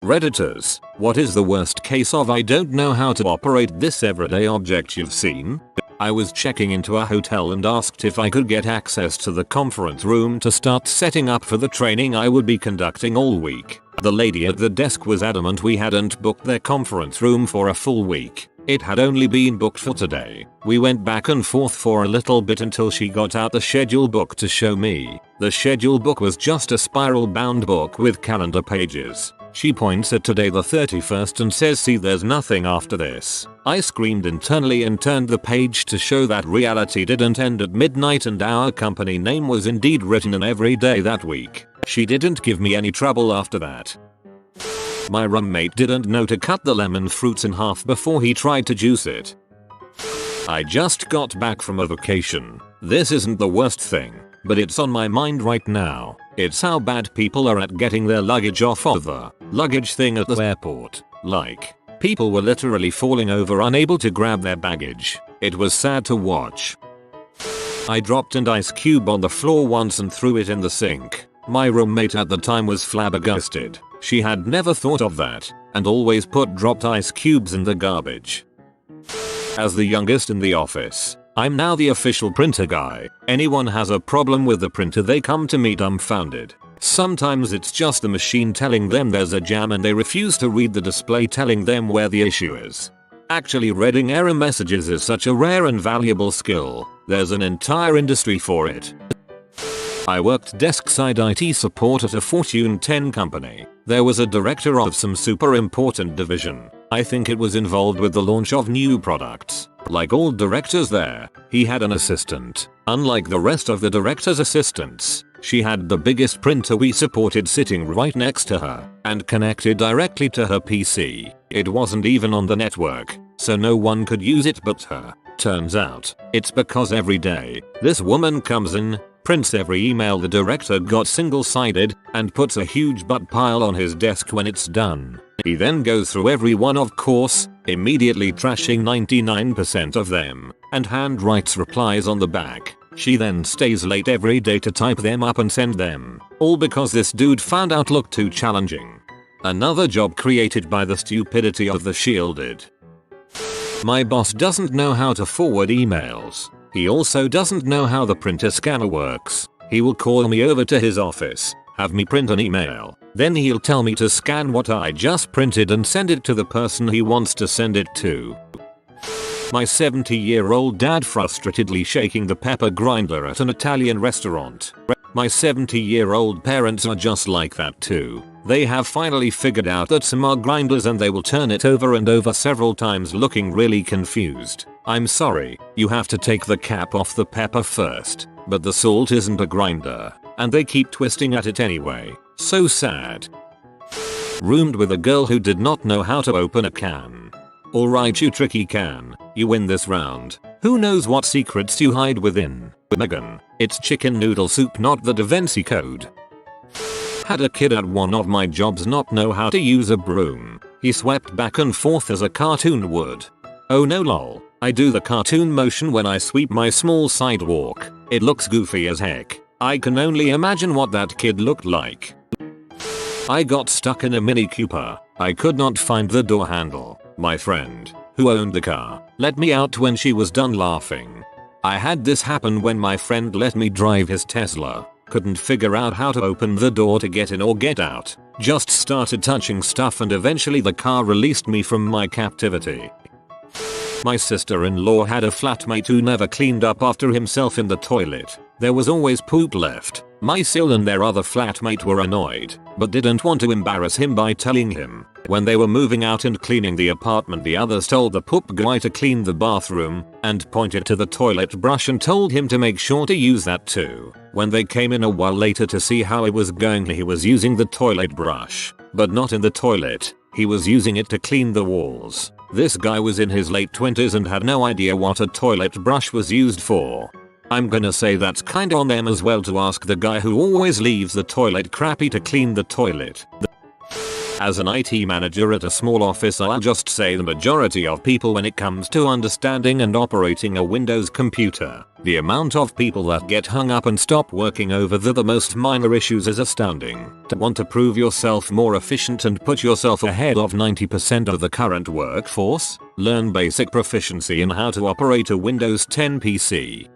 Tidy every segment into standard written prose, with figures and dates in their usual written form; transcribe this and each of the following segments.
Redditors, what is the worst case of I don't know how to operate this everyday object you've seen? I was checking into a hotel and asked if I could get access to the conference room to start setting up for the training I would be conducting all week. The lady at the desk was adamant we hadn't booked their conference room for a full week. It had only been booked for today. We went back and forth for a little bit until she got out the schedule book to show me. The schedule book was just a spiral bound book with calendar pages. She points at today the 31st and says, "See, there's nothing after this." I screamed internally and turned the page to show that reality didn't end at midnight and our company name was indeed written in every day that week. She didn't give me any trouble after that. My roommate didn't know to cut the lemon fruits in half before he tried to juice it. I just got back from a vacation. This isn't the worst thing, but it's on my mind right now. It's how bad people are at getting their luggage off of the luggage thing at the airport. Like, people were literally falling over unable to grab their baggage. It was sad to watch. I dropped an ice cube on the floor once and threw it in the sink. My roommate at the time was flabbergasted. She had never thought of that, and always put dropped ice cubes in the garbage. As the youngest in the office, I'm now the official printer guy. Anyone has a problem with the printer, they come to me dumbfounded. Sometimes it's just the machine telling them there's a jam and they refuse to read the display telling them where the issue is. Actually, reading error messages is such a rare and valuable skill. There's an entire industry for it. I worked desk-side IT support at a Fortune 10 company. There was a director of some super important division. I think it was involved with the launch of new products. Like all directors there, he had an assistant. Unlike the rest of the director's assistants, she had the biggest printer we supported sitting right next to her and connected directly to her PC. It wasn't even on the network, so no one could use it but her. Turns out, it's because every day, this woman comes in, prints every email the director got single-sided, and puts a huge butt pile on his desk when it's done. He then goes through every one, of course, immediately trashing 99% of them, and handwrites replies on the back. She then stays late every day to type them up and send them, all because this dude found Outlook too challenging. Another job created by the stupidity of the shielded. My boss doesn't know how to forward emails. He also doesn't know how the printer scanner works. He will call me over to his office, have me print an email, then he'll tell me to scan what I just printed and send it to the person he wants to send it to. My 70-year-old dad frustratedly shaking the pepper grinder at an Italian restaurant. My 70-year-old parents are just like that too. They have finally figured out that some are grinders and they will turn it over and over several times looking really confused. I'm sorry, you have to take the cap off the pepper first, but the salt isn't a grinder, and they keep twisting at it anyway. So sad. Roomed with a girl who did not know how to open a can. Alright, you tricky can, you win this round. Who knows what secrets you hide within? Megan, it's chicken noodle soup, not the Da Vinci Code. Had a kid at one of my jobs not know how to use a broom. He swept back and forth as a cartoon would. Oh no lol, I do the cartoon motion when I sweep my small sidewalk. It looks goofy as heck. I can only imagine what that kid looked like. I got stuck in a Mini Cooper. I could not find the door handle. My friend, who owned the car, let me out when she was done laughing. I had this happen when my friend let me drive his Tesla. Couldn't figure out how to open the door to get in or get out. Just started touching stuff and eventually the car released me from my captivity. My sister-in-law had a flatmate who never cleaned up after himself in the toilet. There was always poop left. My sil and their other flatmate were annoyed, but didn't want to embarrass him by telling him. When they were moving out and cleaning the apartment, the others told the poop guy to clean the bathroom, and pointed to the toilet brush and told him to make sure to use that too. When they came in a while later to see how it was going, he was using the toilet brush, but not in the toilet. He was using it to clean the walls. This guy was in his late 20s and had no idea what a toilet brush was used for. I'm gonna say that's kinda on them as well to ask the guy who always leaves the toilet crappy to clean the toilet. As an IT manager at a small office, I'll just say the majority of people when it comes to understanding and operating a Windows computer. The amount of people that get hung up and stop working over the most minor issues is astounding. To want to prove yourself more efficient and put yourself ahead of 90% of the current workforce? Learn basic proficiency in how to operate a Windows 10 PC.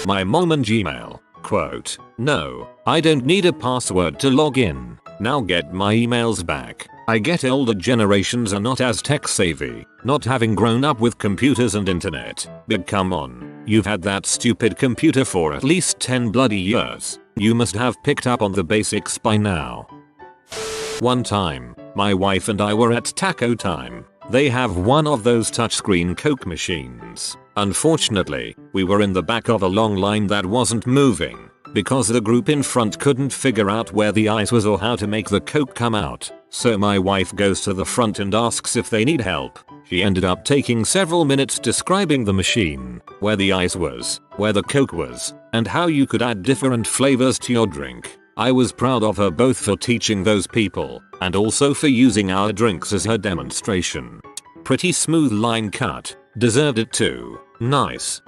My mom and Gmail. Quote, "No, I don't need a password to log in. Now get my emails back." I get older generations are not as tech savvy, not having grown up with computers and internet. But come on, you've had that stupid computer for at least 10 bloody years. You must have picked up on the basics by now. One time, my wife and I were at Taco Time. They have one of those touchscreen Coke machines. Unfortunately, we were in the back of a long line that wasn't moving because the group in front couldn't figure out where the ice was or how to make the Coke come out. So my wife goes to the front and asks if they need help. She ended up taking several minutes describing the machine, where the ice was, where the Coke was, and how you could add different flavors to your drink. I was proud of her both for teaching those people, and also for using our drinks as her demonstration. Pretty smooth line cut. Deserved it too. Nice.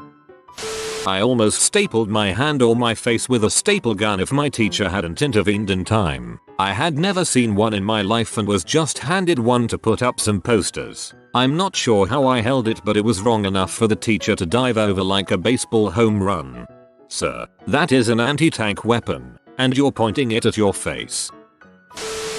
I almost stapled my hand or my face with a staple gun if my teacher hadn't intervened in time. I had never seen one in my life and was just handed one to put up some posters. I'm not sure how I held it, but it was wrong enough for the teacher to dive over like a baseball home run. Sir, that is an anti-tank weapon, and you're pointing it at your face.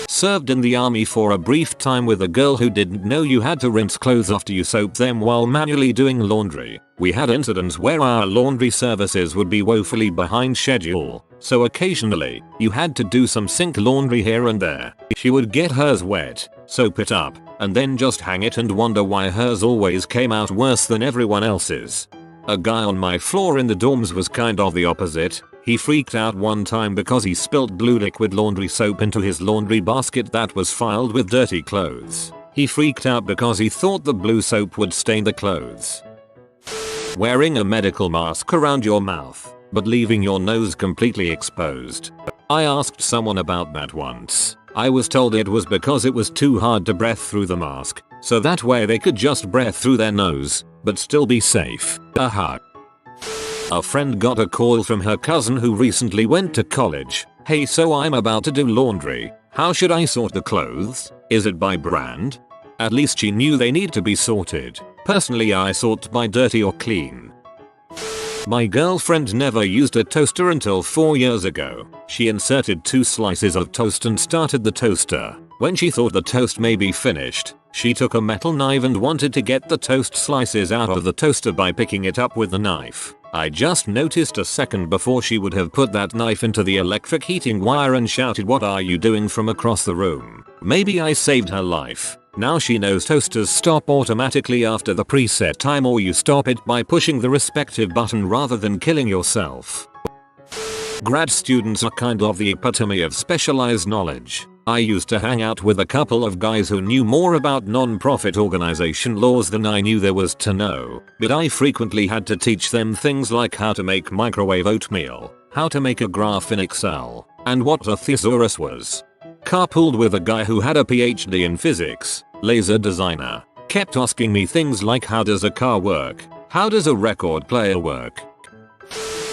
Served in the army for a brief time with a girl who didn't know you had to rinse clothes after you soap them while manually doing laundry. We had incidents where our laundry services would be woefully behind schedule, so occasionally, you had to do some sink laundry here and there. She would get hers wet, soap it up, and then just hang it and wonder why hers always came out worse than everyone else's. A guy on my floor in the dorms was kind of the opposite. He freaked out one time because he spilt blue liquid laundry soap into his laundry basket that was filled with dirty clothes. He freaked out because he thought the blue soap would stain the clothes. Wearing a medical mask around your mouth, but leaving your nose completely exposed. I asked someone about that once. I was told it was because it was too hard to breathe through the mask, so that way they could just breathe through their nose, but still be safe. Aha. A friend got a call from her cousin who recently went to college. "Hey, so I'm about to do laundry. How should I sort the clothes? Is it by brand?" At least she knew they need to be sorted. Personally, I sort by dirty or clean. My girlfriend never used a toaster until 4 years ago. She inserted 2 slices of toast and started the toaster. When she thought the toast may be finished, she took a metal knife and wanted to get the toast slices out of the toaster by picking it up with the knife. I just noticed a second before she would have put that knife into the electric heating wire and shouted, "What are you doing?" from across the room. Maybe I saved her life. Now she knows toasters stop automatically after the preset time, or you stop it by pushing the respective button rather than killing yourself. Grad students are kind of the epitome of specialized knowledge. I used to hang out with a couple of guys who knew more about non-profit organization laws than I knew there was to know, but I frequently had to teach them things like how to make microwave oatmeal, how to make a graph in Excel, and what a thesaurus was. Carpooled with a guy who had a PhD in physics, laser designer, kept asking me things like, how does a car work? How does a record player work?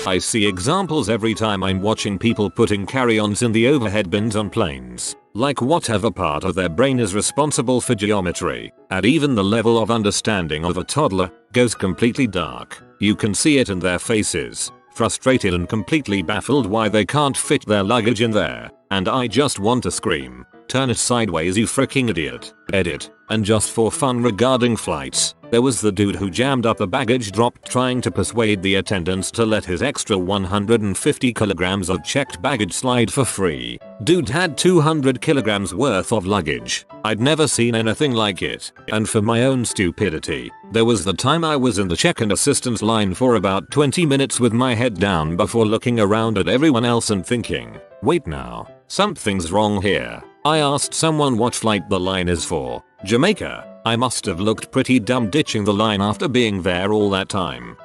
I see examples every time I'm watching people putting carry-ons in the overhead bins on planes. Like whatever part of their brain is responsible for geometry, and even the level of understanding of a toddler, goes completely dark. You can see it in their faces, frustrated and completely baffled why they can't fit their luggage in there, and I just want to scream, "Turn it sideways, you freaking idiot." Edit. And just for fun regarding flights, there was the dude who jammed up the baggage drop trying to persuade the attendants to let his extra 150 kilograms of checked baggage slide for free. Dude had 200 kilograms worth of luggage. I'd never seen anything like it. And for my own stupidity, there was the time I was in the check-in assistance line for about 20 minutes with my head down before looking around at everyone else and thinking, wait now, something's wrong here. I asked someone what flight the line is for. Jamaica. I must have looked pretty dumb ditching the line after being there all that time.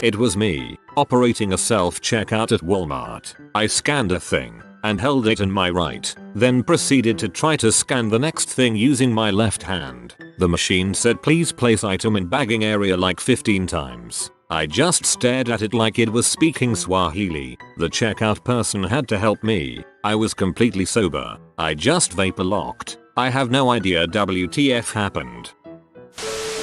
It was me, operating a self-checkout at Walmart. I scanned a thing, and held it in my right, then proceeded to try to scan the next thing using my left hand. The machine said please place item in bagging area like 15 times. I just stared at it like it was speaking Swahili. The checkout person had to help me. I was completely sober. I just vapor locked. I have no idea WTF happened.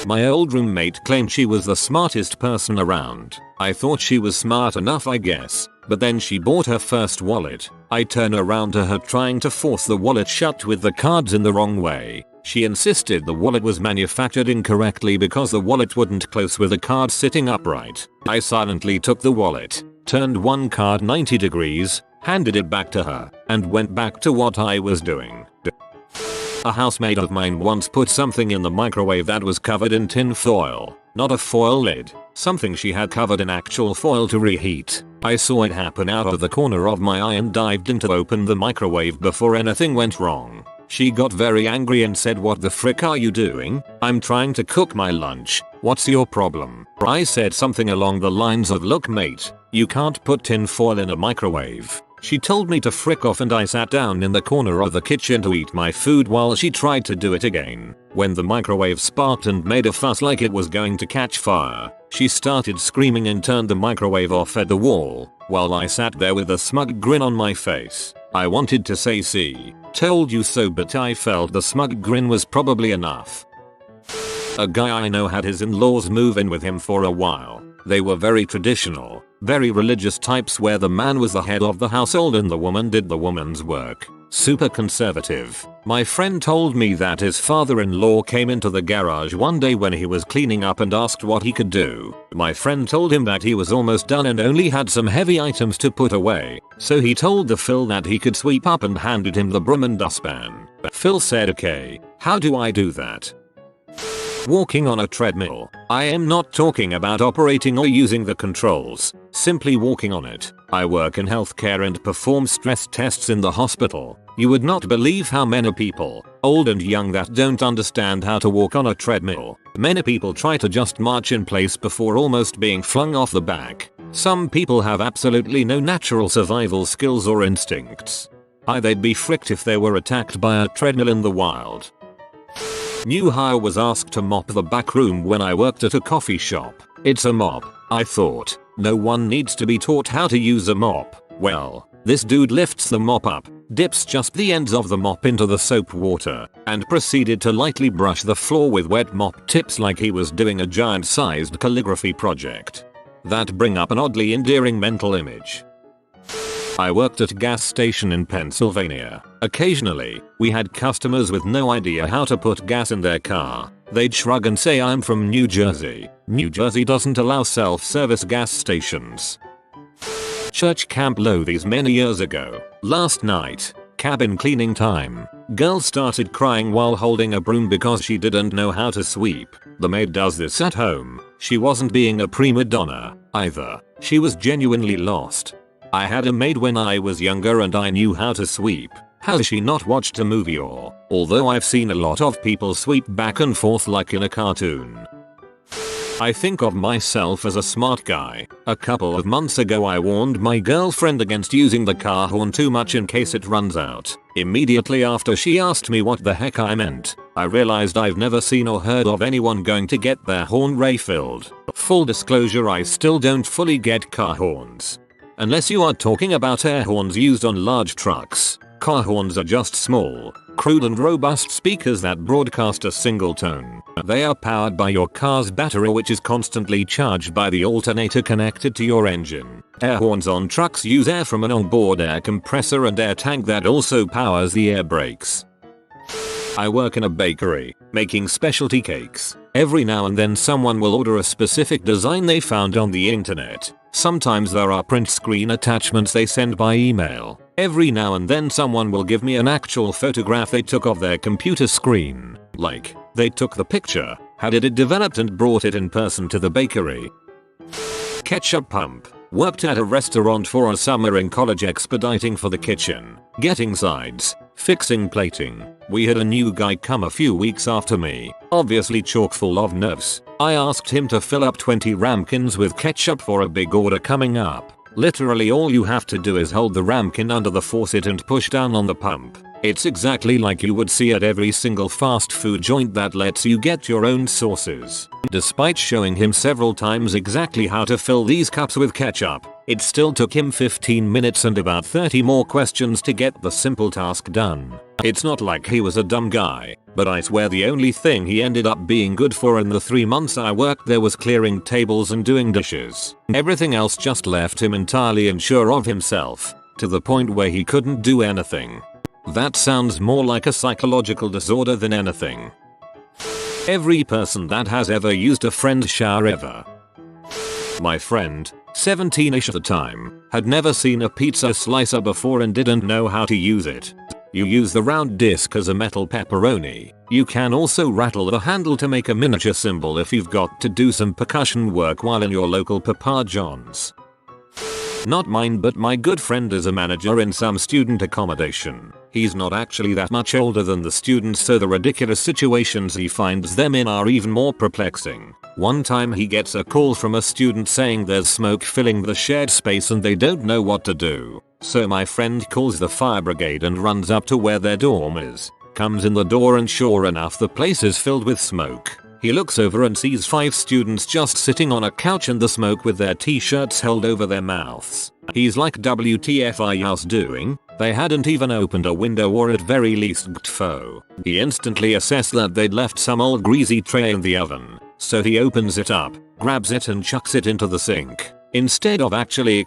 My old roommate claimed she was the smartest person around. I thought she was smart enough, I guess, but then she bought her first wallet. I turned around to her trying to force the wallet shut with the cards in the wrong way. She insisted the wallet was manufactured incorrectly because the wallet wouldn't close with the card sitting upright. I silently took the wallet, turned one card 90 degrees, handed it back to her, and went back to what I was doing. A housemate of mine once put something in the microwave that was covered in tin foil. Not a foil lid, something she had covered in actual foil to reheat. I saw it happen out of the corner of my eye and dived in to open the microwave before anything went wrong. She got very angry and said, "What the frick are you doing? I'm trying to cook my lunch. What's your problem?" I said something along the lines of, "Look mate, you can't put tin foil in a microwave." She told me to frick off and I sat down in the corner of the kitchen to eat my food while she tried to do it again. When the microwave sparked and made a fuss like it was going to catch fire, she started screaming and turned the microwave off at the wall, while I sat there with a smug grin on my face. I wanted to say "See, told you so," but I felt the smug grin was probably enough. A guy I know had his in-laws move in with him for a while. They were very traditional, very religious types where the man was the head of the household and the woman did the woman's work. Super conservative. My friend told me that his father-in-law came into the garage one day when he was cleaning up and asked what he could do. My friend told him that he was almost done and only had some heavy items to put away, so he told the Phil that he could sweep up and handed him the broom and dustpan. Phil said, "Okay, how do I do that?" Walking on a treadmill. I am not talking about operating or using the controls, simply walking on it. I work in healthcare and perform stress tests in the hospital. You would not believe how many people, old and young, that don't understand how to walk on a treadmill. Many people try to just march in place before almost being flung off the back. Some people have absolutely no natural survival skills or instincts. They'd be fricked if they were attacked by a treadmill in the wild. New hire was asked to mop the back room when I worked at a coffee shop. It's a mop, I thought. No one needs to be taught how to use a mop. Well, this dude lifts the mop up, dips just the ends of the mop into the soap water, and proceeded to lightly brush the floor with wet mop tips like he was doing a giant-sized calligraphy project. That bring up an oddly endearing mental image. I worked at a gas station in Pennsylvania. Occasionally, we had customers with no idea how to put gas in their car. They'd shrug and say, "I'm from New Jersey. New Jersey doesn't allow self-service gas stations." Church Camp Lothies many years ago. Last night, cabin cleaning time. Girl started crying while holding a broom because she didn't know how to sweep. The maid does this at home. She wasn't being a prima donna either. She was genuinely lost. I had a maid when I was younger and I knew how to sweep. Has she not watched a movie or? Although I've seen a lot of people sweep back and forth like in a cartoon. I think of myself as a smart guy. A couple of months ago I warned my girlfriend against using the car horn too much in case it runs out. Immediately after she asked me what the heck I meant, I realized I've never seen or heard of anyone going to get their horn refilled. Full disclosure, I still don't fully get car horns. Unless you are talking about air horns used on large trucks. Car horns are just small, crude and robust speakers that broadcast a single tone. They are powered by your car's battery, which is constantly charged by the alternator connected to your engine. Air horns on trucks use air from an onboard air compressor and air tank that also powers the air brakes. I work in a bakery, making specialty cakes. Every now and then someone will order a specific design they found on the internet. Sometimes there are print screen attachments they send by email. Every now and then someone will give me an actual photograph they took of their computer screen. Like, they took the picture, had it developed and brought it in person to the bakery. Ketchup pump. Worked at a restaurant for a summer in college, expediting for the kitchen, getting sides, fixing plating. We had a new guy come a few weeks after me, obviously chock full of nerves. I asked him to fill up 20 ramekins with ketchup for a big order coming up. Literally all you have to do is hold the ramekin under the faucet and push down on the pump. It's exactly like you would see at every single fast food joint that lets you get your own sauces. Despite showing him several times exactly how to fill these cups with ketchup, it still took him 15 minutes and about 30 more questions to get the simple task done. It's not like he was a dumb guy, but I swear the only thing he ended up being good for in the 3 months I worked there was clearing tables and doing dishes. Everything else just left him entirely unsure of himself, to the point where he couldn't do anything. That sounds more like a psychological disorder than anything. Every person that has ever used a friend's shower ever. My friend, 17ish at the time, had never seen a pizza slicer before and didn't know how to use it. You use the round disc as a metal pepperoni. You can also rattle the handle to make a miniature symbol if you've got to do some percussion work while in your local Papa John's. Not mine, but my good friend is a manager in some student accommodation. He's not actually that much older than the students, so the ridiculous situations he finds them in are even more perplexing. One time he gets a call from a student saying there's smoke filling the shared space and they don't know what to do. So my friend calls the fire brigade and runs up to where their dorm is. Comes in the door and sure enough the place is filled with smoke. He looks over and sees 5 students just sitting on a couch in the smoke with their t-shirts held over their mouths. He's like, WTF are y'all doing? They hadn't even opened a window or at very least gtfo. He instantly assessed that they'd left some old greasy tray in the oven. So he opens it up, grabs it and chucks it into the sink. Instead of actually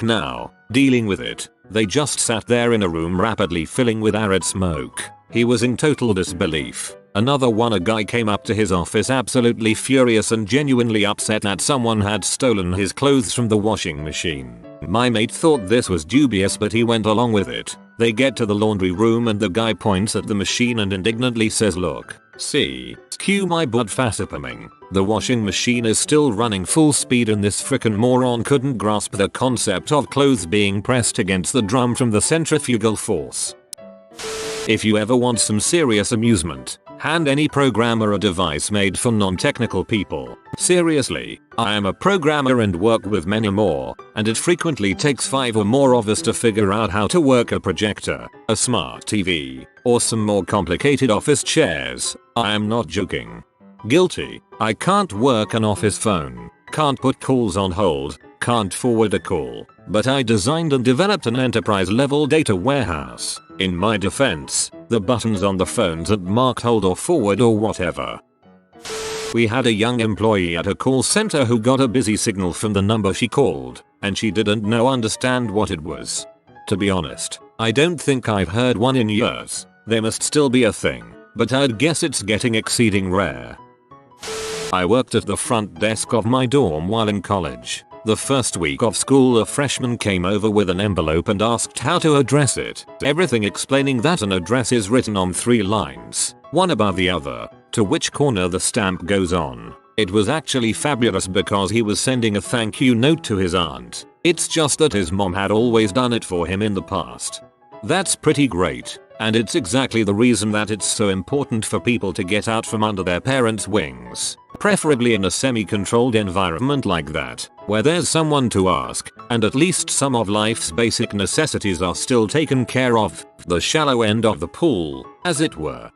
dealing with it, they just sat there in a room rapidly filling with arid smoke. He was in total disbelief. A guy came up to his office absolutely furious and genuinely upset that someone had stolen his clothes from the washing machine. My mate thought this was dubious but he went along with it. They get to the laundry room and the guy points at the machine and indignantly says, "Look, see, cue my blood fascipaming. The washing machine is still running full speed and this frickin' moron couldn't grasp the concept of clothes being pressed against the drum from the centrifugal force." If you ever want some serious amusement, hand any programmer a device made for non-technical people. Seriously, I am a programmer and work with many more, and it frequently takes 5 or more of us to figure out how to work a projector, a smart TV, or some more complicated office chairs. I am not joking. Guilty. I can't work an office phone, can't put calls on hold, can't forward a call, but I designed and developed an enterprise-level data warehouse. In my defense, the buttons on the phones aren't marked hold or forward or whatever. We had a young employee at a call center who got a busy signal from the number she called, and she didn't understand what it was. To be honest, I don't think I've heard one in years. They must still be a thing, but I'd guess it's getting exceeding rare. I worked at the front desk of my dorm while in college. The first week of school a freshman came over with an envelope and asked how to address it, everything explaining that an address is written on 3 lines, one above the other, to which corner the stamp goes on. It was actually fabulous because he was sending a thank you note to his aunt. It's just that his mom had always done it for him in the past. That's pretty great, and it's exactly the reason that it's so important for people to get out from under their parents' wings. Preferably in a semi-controlled environment like that, where there's someone to ask, and at least some of life's basic necessities are still taken care of, the shallow end of the pool, as it were.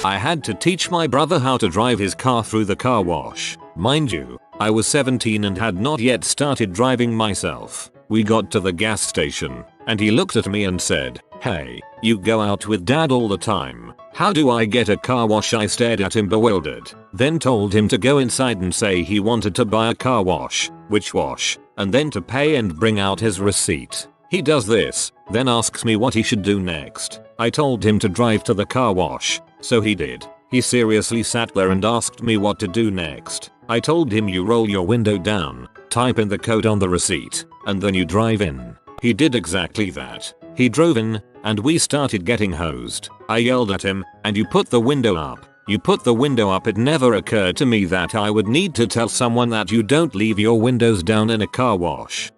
I had to teach my brother how to drive his car through the car wash. Mind you, I was 17 and had not yet started driving myself. We got to the gas station, and he looked at me and said, "Hey, you go out with dad all the time. How do I get a car wash?" I stared at him bewildered, then told him to go inside and say he wanted to buy a car wash, which wash, and then to pay and bring out his receipt. He does this, then asks me what he should do next. I told him to drive to the car wash, so he did. He seriously sat there and asked me what to do next. I told him you roll your window down, type in the code on the receipt, and then you drive in. He did exactly that. He drove in, and we started getting hosed. I yelled at him, "And you put the window up. You put the window up." It never occurred to me that I would need to tell someone that you don't leave your windows down in a car wash.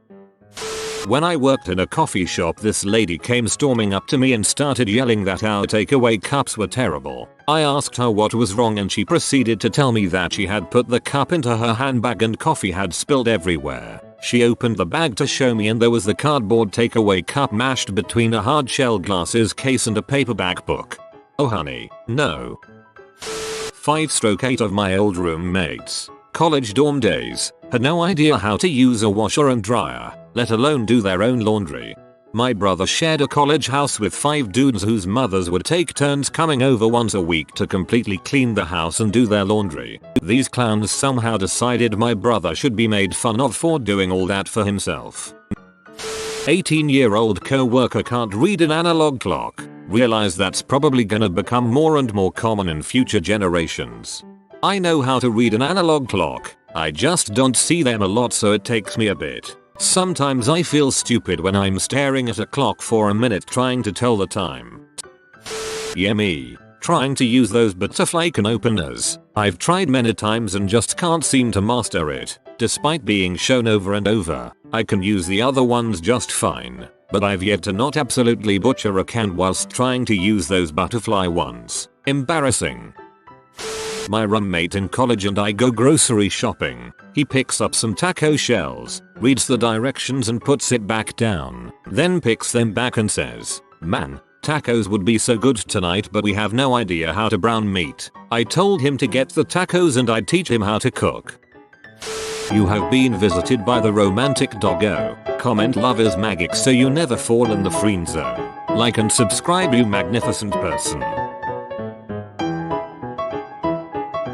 When I worked in a coffee shop, this lady came storming up to me and started yelling that our takeaway cups were terrible. I asked her what was wrong and she proceeded to tell me that she had put the cup into her handbag and coffee had spilled everywhere. She opened the bag to show me and there was the cardboard takeaway cup mashed between a hard shell glasses case and a paperback book. Oh honey, no. 5/8 of my old roommates, college dorm days, had no idea how to use a washer and dryer, let alone do their own laundry. My brother shared a college house with 5 dudes whose mothers would take turns coming over once a week to completely clean the house and do their laundry. These clowns somehow decided my brother should be made fun of for doing all that for himself. 18-year-old co-worker can't read an analog clock. Realize that's probably gonna become more and more common in future generations. I know how to read an analog clock, I just don't see them a lot so it takes me a bit. Sometimes I feel stupid when I'm staring at a clock for a minute trying to tell the time. Yeah me, trying to use those butterfly can openers. I've tried many times and just can't seem to master it, despite being shown over and over. I can use the other ones just fine, but I've yet to not absolutely butcher a can whilst trying to use those butterfly ones. Embarrassing. My roommate in college and I go grocery shopping. He picks up some taco shells, reads the directions and puts it back down, then picks them back and says, "Man, tacos would be so good tonight but we have no idea how to brown meat." I told him to get the tacos and I'd teach him how to cook. You have been visited by the romantic doggo. Comment love is magic so you never fall in the friend zone. Like and subscribe you magnificent person.